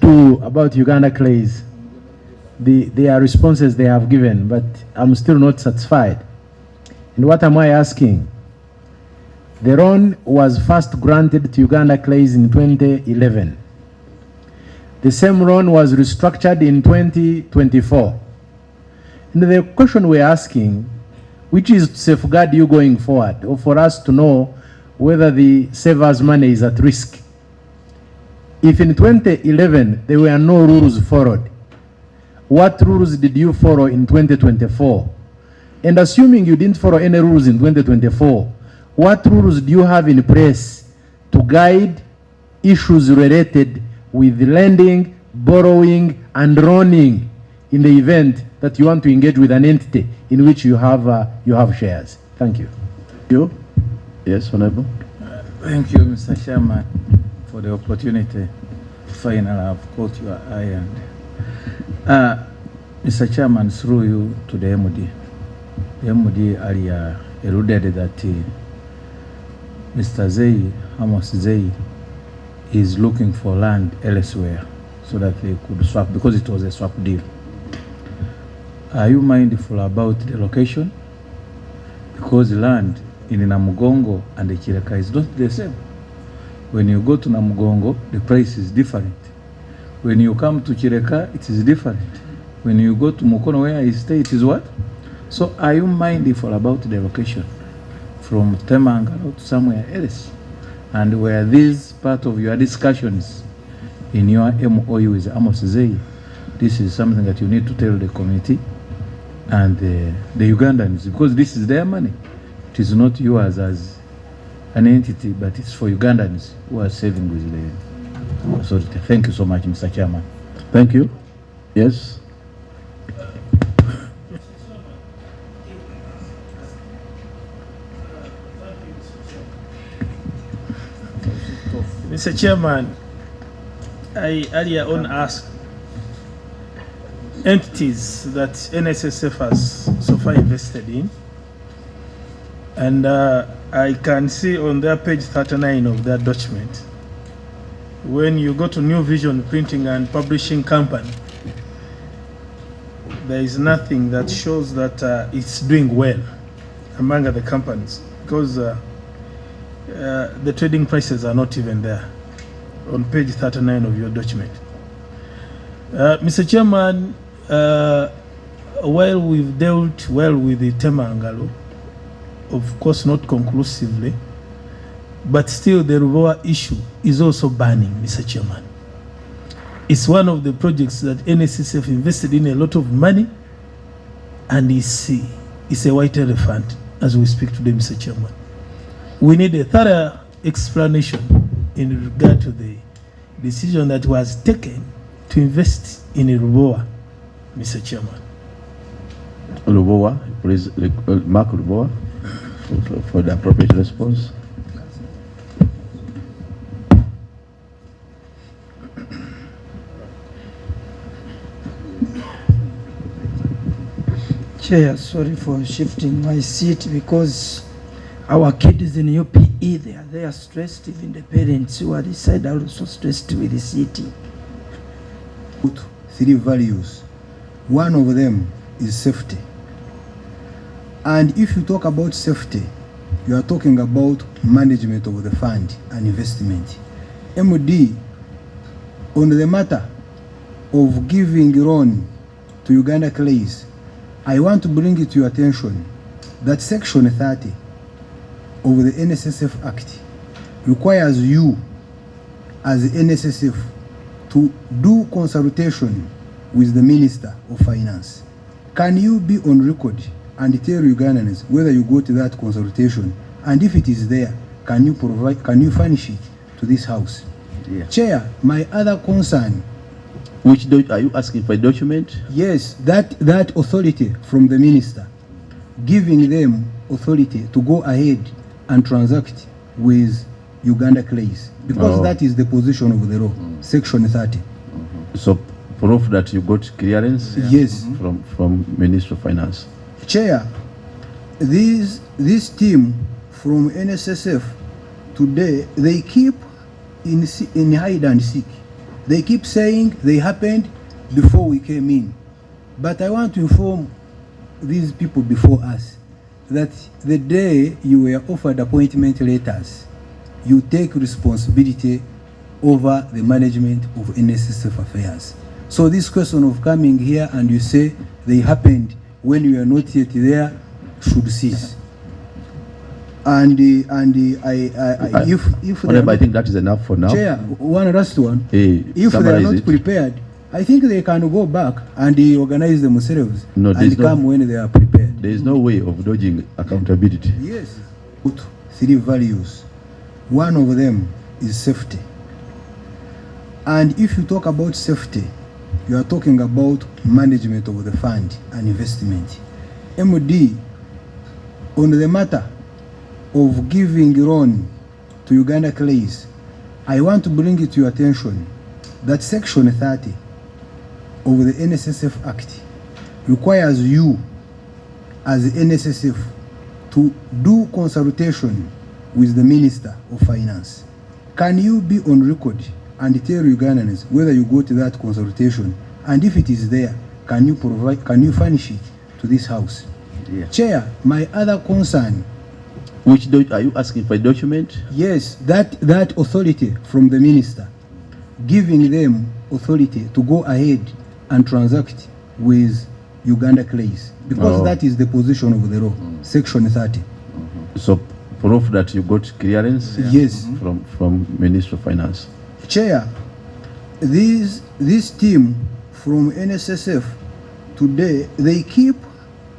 about Uganda Clays, their responses they have given, but I'm still not satisfied. And what am I asking? The loan was first granted to Uganda Clays in 2011. The same loan was restructured in 2024. And the question we're asking, which is to safeguard you going forward, or for us to know whether the savers' money is at risk. If in 2011 there were no rules followed, what rules did you follow in 2024? And assuming you didn't follow any rules in 2024, what rules do you have in place to guide issues related with lending, borrowing, and loaning in the event that you want to engage with an entity in which you have shares? Thank you. You? Yes, Honorable. Thank you, Mr. Chairman, for the opportunity. Finally, I've caught your eye. And Mr. Chairman, through you to the MD. The MD earlier alluded that Mr. Zay, Amos Zay, is looking for land elsewhere so that they could swap, because it was a swap deal. Are you mindful about the location? Because land in Namugongo and the Kireka is not the same. When you go to Namugongo, the price is different. When you come to Kireka, it is different. When you go to Mukono where I stay, it is what? So are you mindful about the location from Temangalo to somewhere else? And were these part of your discussions in your MOU with Amos Zay? This is something that you need to tell the committee and the Ugandans, because this is their money. It is not yours as an entity, but it's for Ugandans who are saving with the authority. Thank you so much, Mr. Chairman. Thank you. Yes. Mr. Chairman, I earlier on asked entities that NSSF has so far invested in, and I can see on their page 39 of their document, when you go to New Vision Printing and Publishing Company, there is nothing that shows that it's doing well among other companies, because the trading prices are not even there on page 39 of your document. Mr. Chairman, while we've dealt well with the Temangalo, of course not conclusively, but still the Ruboa issue is also burning, Mr. Chairman. It's one of the projects that NSSF invested in a lot of money, and it's a white elephant as we speak today, Mr. Chairman. We need a thorough explanation in regard to the decision that was taken to invest in Ruboa, Mr. Chairman. Ruboa, please, Mark Ruboa, for the appropriate response. Chair, sorry for shifting my seat, because our kids in UPE, they are stressed. Even the parents who are this side are also stressed with the city. Three values. One of them is safety. And if you talk about safety, you are talking about management of the fund and investment. MD, on the matter of giving loan to Uganda Clays, I want to bring it to your attention that Section 30 of the NSSF Act requires you as the NSSF to do consultation with the Minister of Finance. Can you be on record and tell Ugandans whether you go to that consultation, and if it is there, can you furnish it to this House? Yeah. Chair, my other concern. Which are you asking for a document? Yes, that authority from the Minister, giving them authority to go ahead and transact with Uganda Clays, because that is the position of the law, Section 30. So proof that you got clearance? Yes. From Minister of Finance. Chair, this team from NSSF today, they keep in hide and seek. They keep saying they happened before we came in. But I want to inform these people before us that the day you were offered appointment letters, you take responsibility over the management of NSSF affairs. So this question of coming here and you say they happened when you are not yet there should cease. And if Honorable, I think that is enough for now. Chair, one last one. If they are Summarize not it. prepared, I think they can go back and organize themselves No, and come when they are prepared. There is no way of dodging accountability. Yes. Put 3 values. One of them is safety. And if you talk about safety, you are talking about management of the fund and investment. MD, on the matter of giving loan to Uganda Clays, I want to bring it to your attention that Section 30 of the NSSF Act requires you as the NSSF to do consultation with the Minister of Finance. Can you be on record and tell Ugandans whether you go to that consultation, and if it is there, can you furnish it to this house? Yeah. Chair, my other concern. Are you asking for a document? Yes, that authority from the minister, giving them authority to go ahead and transact with Uganda Clays, because that is the position of the law, Section 30. So proof that you got clearance? Yes. From Minister of Finance. Chair, this team from NSSF today, they keep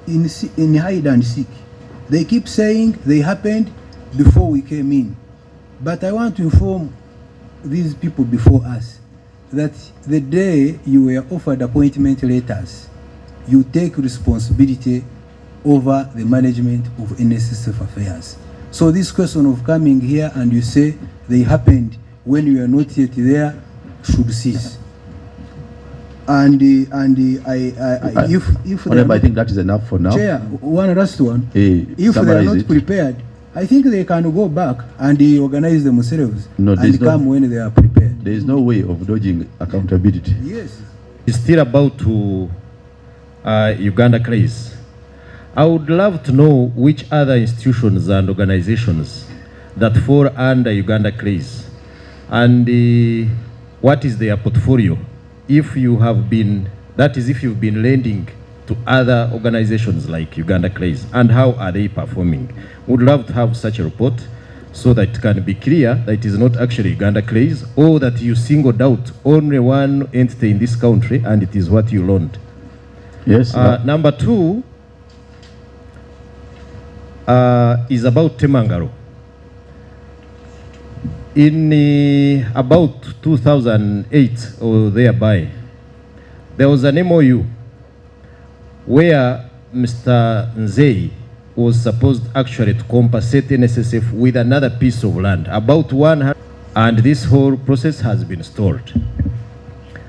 in hide and seek. They keep saying they happened before we came in. But I want to inform these people before us that the day you were offered appointment letters, you take responsibility over the management of NSSF affairs. So this question of coming here and you say they happened when you are not yet there should cease. And if Honorable, I think that is enough for now. Chair, one last one. If they are Summarize not it. prepared, I think they can go back and organize themselves No, and come when they are prepared. There is no way of dodging accountability. Yes. It's still about to Uganda Clays. I would love to know which other institutions and organizations that fall under Uganda Clays, and what is their portfolio. If you have been, that is, if you've been lending to other organizations like Uganda Clays, and how are they performing? Would love to have such a report so that it can be clear that it is not actually Uganda Clays, or that you singled out only one entity in this country and it is what you loaned. Yes. Number 2 is about Temangalo. In about 2008 or thereby, there was an MOU where Mr. Nzei was supposed actually to compensate NSSF with another piece of land, about 100, and this whole process has been stalled.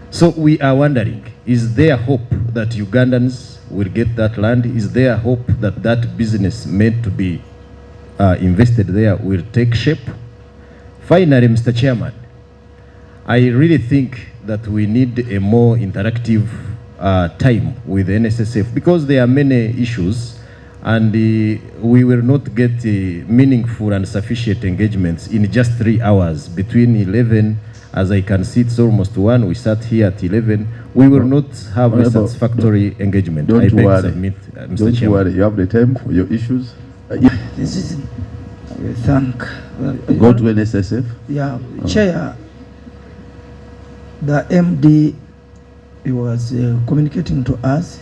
So we are wondering, is there hope that Ugandans will get that land? Is there hope that that business meant to be invested there will take shape? Finally, Mr. Chairman, I really think that we need a more interactive time with NSSF, because there are many issues and we will not get meaningful and sufficient engagements in just 3 hours. Between 11, as I can see, it's almost 1. We sat here at 11. We will not have a satisfactory engagement. I beg to submit, Mr. Don't Chairman. worry, you have the time for your issues. This is, I thank. Go to NSSF. Yeah, Chair, the MD, he was communicating to us.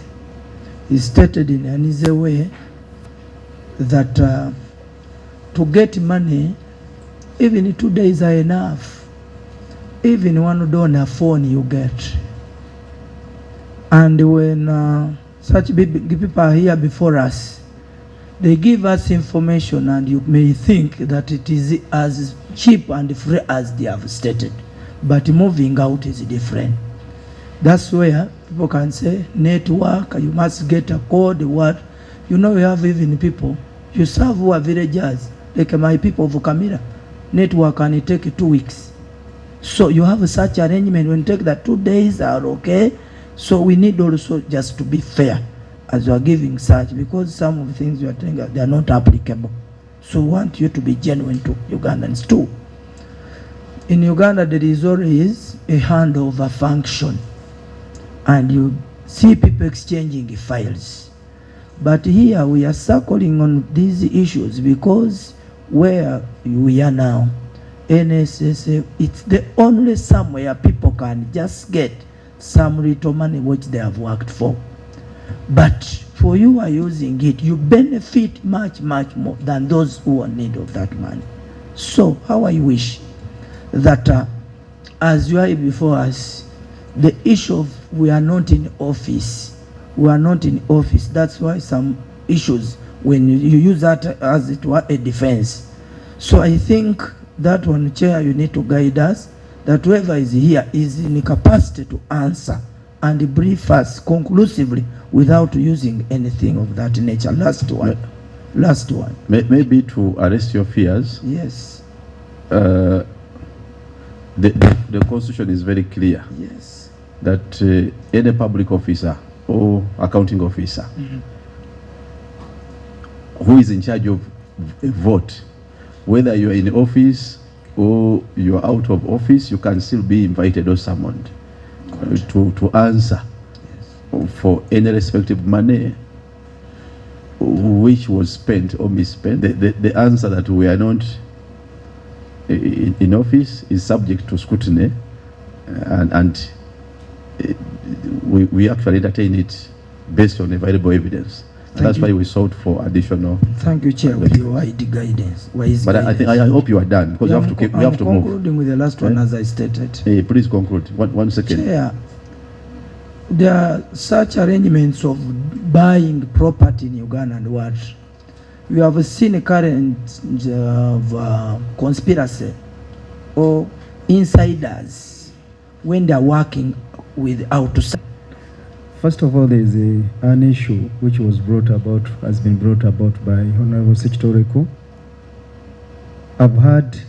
He stated in an easy way that to get money, even 2 days are enough. Even one donor phone you get. And when such big people are here before us, they give us information, and you may think that it is as cheap and free as they have stated. But moving out is different. That's where people can say, network, you must get a code, what. You know, we have even people, you serve who are villagers, like my people of Kamira. Network can take 2 weeks. So you have such arrangement when you take that 2 days are okay. So we need also just to be fair as you are giving such, because some of the things you are telling us, they are not applicable. So we want you to be genuine to Ugandans too. In Uganda, there is always a handover function, and you see people exchanging files. But here we are circling on these issues because where we are now, NSSF, it's the only somewhere people can just get some little money which they have worked for. But for you who are using it, you benefit much, much more than those who are in need of that money. So how I wish that as you are before us, the issue of we are not in office, that's why some issues, when you use that as it were a defense. So I think that one, Chair, you need to guide us, that whoever is here is in capacity to answer and brief us conclusively without using anything of that nature. Last one. Maybe to arrest your fears. Yes. The Constitution is very clear. Yes. That any public officer or accounting officer who is in charge of a vote, whether you are in office or you are out of office, you can still be invited or summoned to answer for any respective money which was spent or misspent. The answer that we are not in office is subject to scrutiny, and we actually entertain it based on available evidence. And that's why we sought for additional. Thank you, Chair, with your wide guidance. But I hope you are done, because yeah, we have to move. Concluding with the last one, as I stated. Hey, please conclude. One second. Chair, there are such arrangements of buying property in Uganda and what we have seen a current of conspiracy or insiders when they are working with outside. First of all, there is an issue which has been brought about by Honorable Sechitoreko. I've heard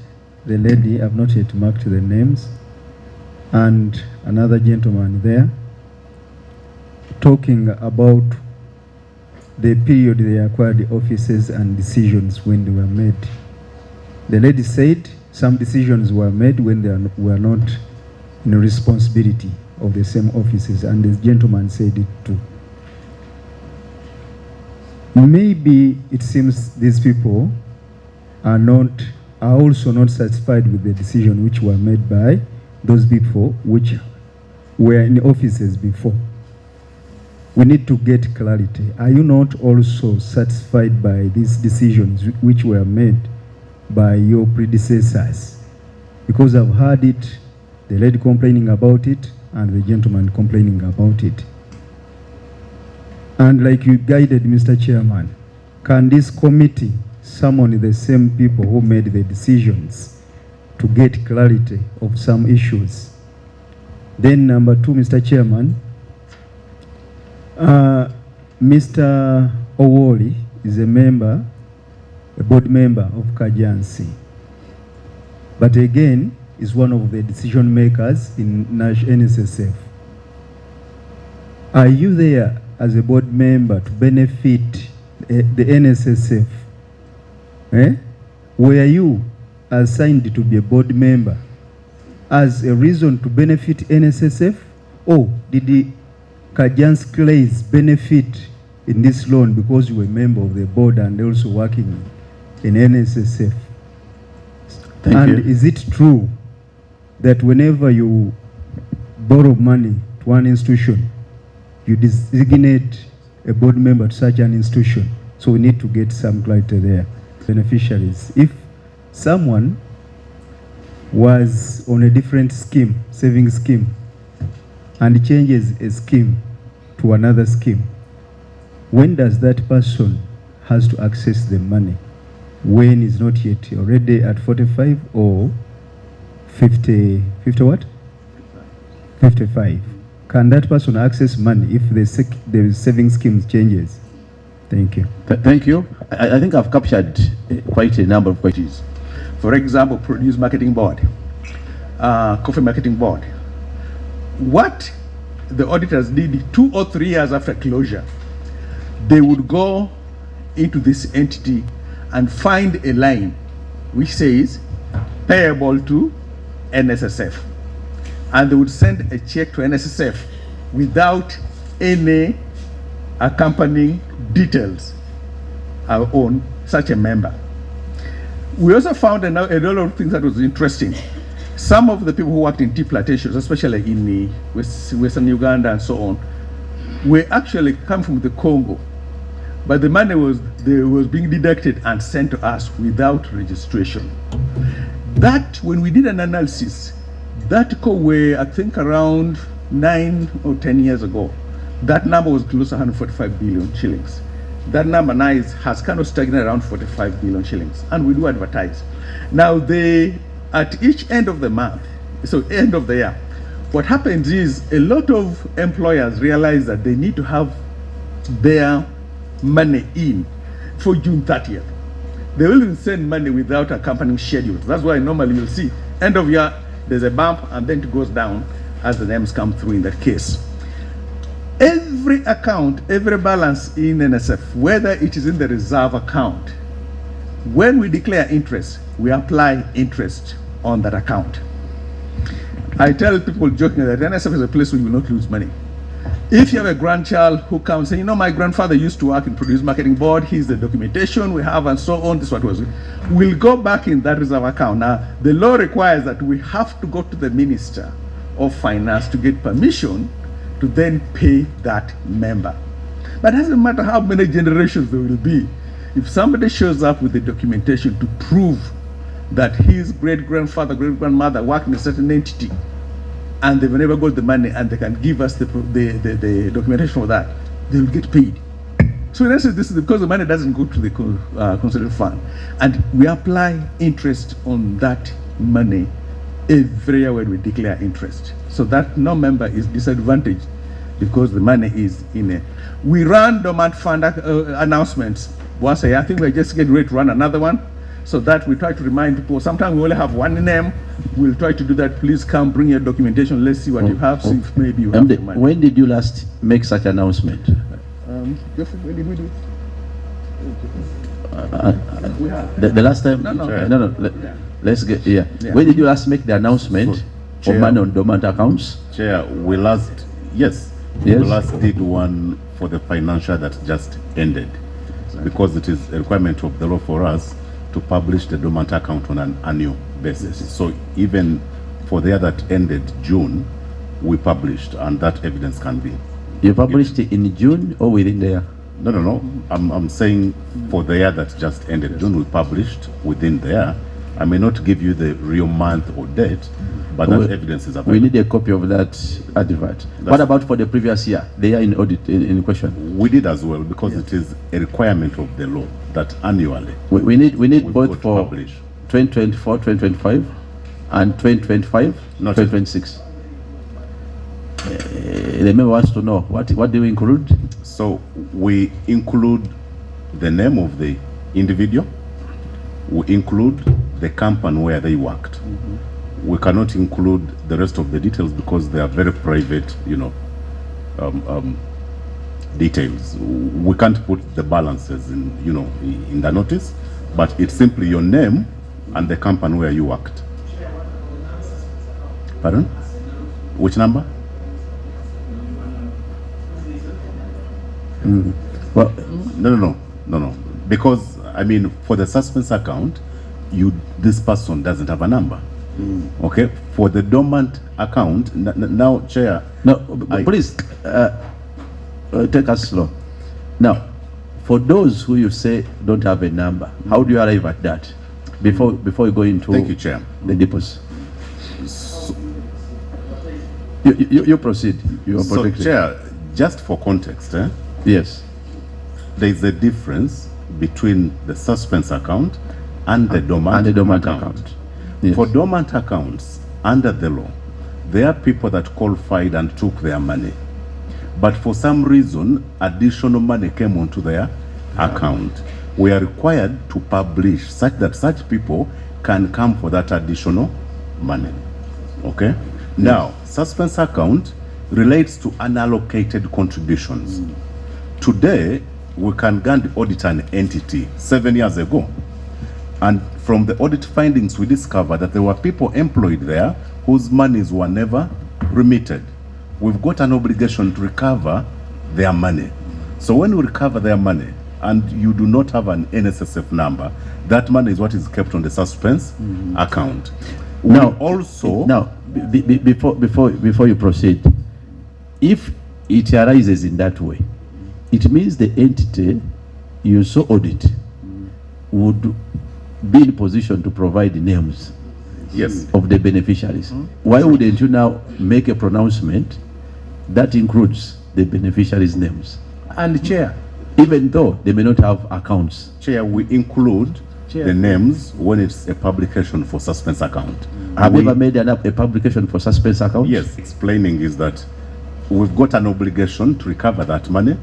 the lady, I've not yet marked the names, and another gentleman there talking about the period they acquired the offices and decisions when they were made. The lady said some decisions were made when they were not in responsibility of the same offices, and the gentleman said it too. Maybe it seems these people are also not satisfied with the decision which were made by those people which were in offices before. We need to get clarity. Are you not also satisfied by these decisions which were made by your predecessors? Because I've heard it, the lady complaining about it, and the gentleman complaining about it. And like you guided, Mr. Chairman, can this committee summon the same people who made the decisions to get clarity of some issues? Then number two, Mr. Chairman, Mr. Owoli is a board member of Kajansi, but again is one of the decision makers in NSSF. Are you there as a board member to benefit the NSSF? Were you assigned to be a board member as a reason to benefit NSSF, or did the Uganda Clays benefit in this loan because you were a member of the board and also working in NSSF? Thank you. Is it true that whenever you borrow money to one institution, you designate a board member to such an institution? So we need to get some clarity there. Beneficiaries, if someone was on a different scheme, saving scheme, and changes a scheme to another scheme, when does that person has to access the money? When is not yet already at 45 or 50 what? 55. Can that person access money if the saving scheme changes? Thank you. Thank you. I think I've captured quite a number of questions. For example, Produce Marketing Board. Coffee Marketing Board. What the auditors did 2 or 3 years after closure, they would go into this entity and find a line which says payable to NSSF. And they would send a check to NSSF without any accompanying details on such a member. We also found a lot of things that was interesting. Some of the people who worked in tea plantations, especially in the Western Uganda and so on, were actually come from the Congo, but the money was being deducted and sent to us without registration. That, when we did an analysis, that were, I think, around 9 or 10 years ago, that number was close to 145 billion shillings. That number now has kind of stagnated around 45 billion shillings, and we do advertise. Now, at each end of the month, so end of the year, what happens is a lot of employers realize that they need to have their money in for June 30th. They will send money without accompanying schedules. That's why normally you'll see end of year, there's a bump and then it goes down as the names come through in that case. Every account, every balance in NSF, whether it is in the reserve account, when we declare interest, we apply interest on that account. I tell people jokingly that NSF is a place where you will not lose money. If you have a grandchild who comes saying, you know, my grandfather used to work in Produce Marketing Board, here's the documentation we have and so on, this is what was, we'll go back in that reserve account. Now, the law requires that we have to go to the Minister of Finance to get permission to then pay that member. But it doesn't matter how many generations there will be. If somebody shows up with the documentation to prove that his great-grandfather, great-grandmother worked in a certain entity, and they've never got the money, and they can give us the documentation for that, they will get paid. So in essence, this is because the money doesn't go to the consolidated fund, and we apply interest on that money every year when we declare interest, so that no member is disadvantaged because the money is in it. We run dormant fund announcements once a year. I think we're just getting ready to run another one, so that we try to remind people. Sometimes we only have one name. We'll try to do that. Please come, bring your documentation. Let's see what you have. See if maybe you have the money. When did you last make such announcement? Joseph, when did we do it? The last time? No. Let's get yeah. When did you last make the announcement for money on dormant accounts? Chair, we last did one for the financial that just ended, because it is a requirement of the law for us to publish the dormant account on an annual basis. So even for the year that ended June, we published, and that evidence can be. You published it in June or within the year? No. I'm saying for the year that just ended June, we published within the year. I may not give you the real month or date, but that evidence is available. We need a copy of that advert. What about for the previous year, the year in audit in question? We did as well, because it is a requirement of the law that annually we need both for publish 2024, 2025, and 2025, 2026. The member wants to know what do we include? So we include the name of the individual. We include the company where they worked. We cannot include the rest of the details because they are very private, details. We can't put the balances in the notice, but it's simply your name and the company where you worked. Pardon? Which number? Well, no. Because I mean, for the suspense account, this person doesn't have a number. Okay. For the dormant account, now, Chair. No, please take us slow. Now, for those who you say don't have a number, how do you arrive at that? Before you go into Thank you, Chair. The depots. You proceed. You are protected. So, Chair, just for context, yes, there is a difference between the suspense account and the dormant account. Yes. For dormant accounts, under the law, there are people that qualified and took their money, but for some reason, additional money came onto their account. We are required to publish such that such people can come for that additional money. Okay. Now, suspense account relates to unallocated contributions. Today, we can go and audit an entity 7 years ago. And from the audit findings, we discovered that there were people employed there whose monies were never remitted. We've got an obligation to recover their money. So when we recover their money and you do not have an NSSF number, that money is what is kept on the suspense account. Now, before you proceed, if it arises in that way, it means the entity you saw audit would be in position to provide the names of the beneficiaries. Why wouldn't you now make a pronouncement that includes the beneficiaries' names? And Chair, Even though they may not have accounts. Chair, we include the names when it's a publication for suspense account. Have you ever made a publication for suspense account? Yes, explaining is that we've got an obligation to recover that money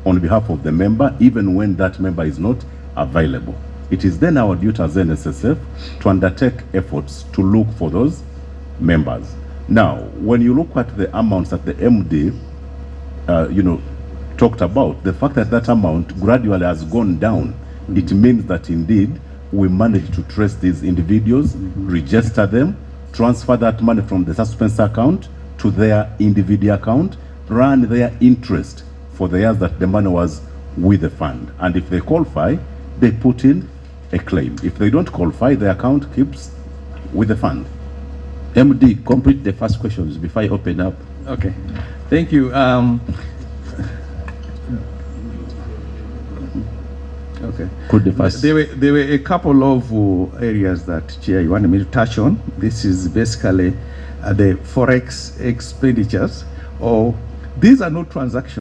on behalf of the member, even when that member is not available. It is then our duty as NSSF to undertake efforts to look for those members. Now, when you look at the amounts that the MD, talked about, the fact that that amount gradually has gone down, it means that indeed we managed to trace these individuals, register them, transfer that money from the suspense account to their individual account, run their interest for the years that the money was with the fund. And if they qualify, they put in a claim. If they don't qualify, the account keeps with the fund. MD, complete the first questions before I open up. okay, thank you. Okay. Could the first? There were a couple of areas that, Chair, you wanted me to touch on. This is basically the forex expenditures, or these are not transactions.